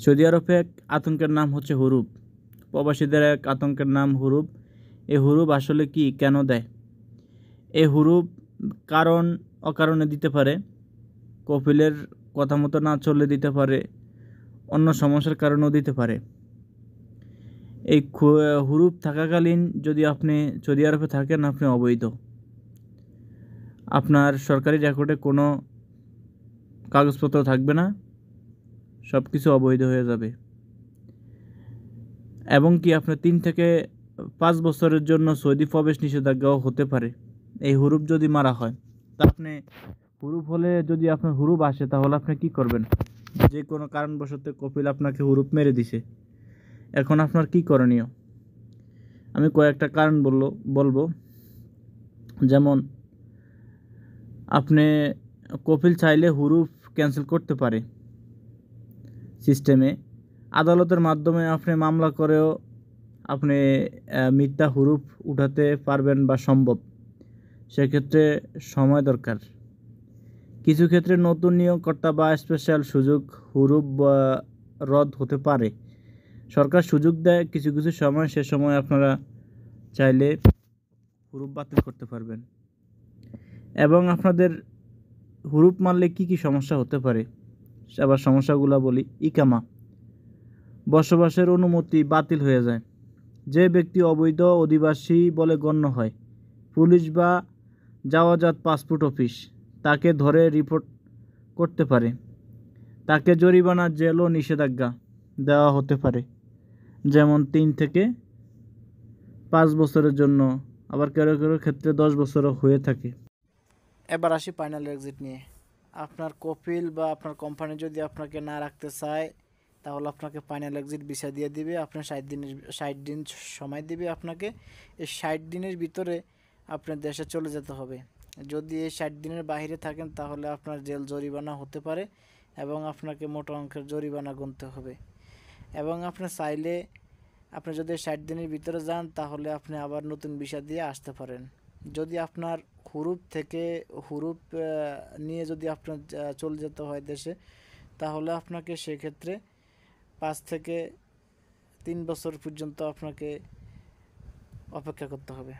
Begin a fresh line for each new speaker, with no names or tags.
Saudi আরবে এক আতঙ্কের নাম হচ্ছে হুরুপ। প্রবাসীদের এক আতঙ্কের নাম হুরুপ। এই হুরুপ আসলে কি, কেন দেয়? এই হুরুপ কারণ অকারণে দিতে পারে, কফিলের কথা মতো না চললে দিতে পারে, অন্য সমস্যার কারণেও দিতে পারে। এই হুরুপ থাকাকালীন যদি আপনি সৌদি আরবে থাকেন, আপনি অবৈধ। আপনার সরকারি রেকর্ডে কোনো কাগজপত্র থাকবে না, সব কিছু অবৈধ হয়ে যাবে। এবং কি আপনার 3 থেকে 5 বছরের জন্য সৌদি প্রবেশ নিষেধাজ্ঞাও হতে পারে এই হুরুপ যদি মারা হয়। তা আপনি হুরুপ হলে, যদি আপনার হুরুপ আসে, তাহলে আপনি কি করবেন? যে কোনো কারণবশত কপিল আপনাকে হুরুপ মেরে দিছে, এখন আপনার কি করণীয়? আমি কয়েকটা কারণ বলবো। যেমন, আপনি কপিল চাইলে হুরুপ ক্যান্সেল করতে পারে সিস্টেমে। আদালতের মাধ্যমে আপনি মামলা করেও আপনি মিথ্যা হুরুপ উঠাতে পারবেন বা সম্ভব। সেক্ষেত্রে সময় দরকার। কিছু ক্ষেত্রে নতুন নিয়োগকর্তা বা স্পেশাল সুযোগ হুরুপ রদ হতে পারে। সরকার সুযোগ দেয় কিছু কিছু সময়, সে সময় আপনারা চাইলে হুরুপ বাতিল করতে পারবেন। এবং আপনাদের হুরুপ মারলে কি কি সমস্যা হতে পারে, আবার সমস্যাগুলো বলি। ইকামা, বসবাসের অনুমতি বাতিল হয়ে যায়। যে ব্যক্তি অবৈধ অধিবাসী বলে গণ্য হয়, পুলিশ বা জাওয়াজাত পাসপোর্ট অফিস তাকে ধরে রিপোর্ট করতে পারে। তাকে জরিমানা, জেল ও নিষেধাজ্ঞা দেওয়া হতে পারে, যেমন 3 থেকে 5 বছরের জন্য, আবার কারো কারো ক্ষেত্রে 10 বছরও হয়ে থাকে। এবার আসি ফাইনাল এক্সিট নিয়ে। আপনার কপিল বা আপনার কোম্পানি যদি আপনাকে না রাখতে চায়, তাহলে আপনাকে ফাইনাল এক্সিট ভিসা দিয়ে দিবে। আপনার 60 দিন সময় দিবে আপনাকে। এই 60 দিনের ভিতরে আপনার দেশে চলে যেতে হবে। যদি এই 60 দিনের বাইরে থাকেন, তাহলে আপনার জেল জরিমানা হতে পারে এবং আপনাকে মোটা অঙ্কের জরিমানা গুনতে হবে। এবং আপনি চাইলে, আপনি যদি 60 দিনের ভিতরে যান, তাহলে আপনি আবার নতুন ভিসা দিয়ে আসতে পারেন। যদি আপনার হুরুপ নিয়ে যদি আপনার চলে যেতে হয় দেশে, তাহলে আপনাকে সেক্ষেত্রে 5 থেকে 3 বছর পর্যন্ত আপনাকে অপেক্ষা করতে হবে।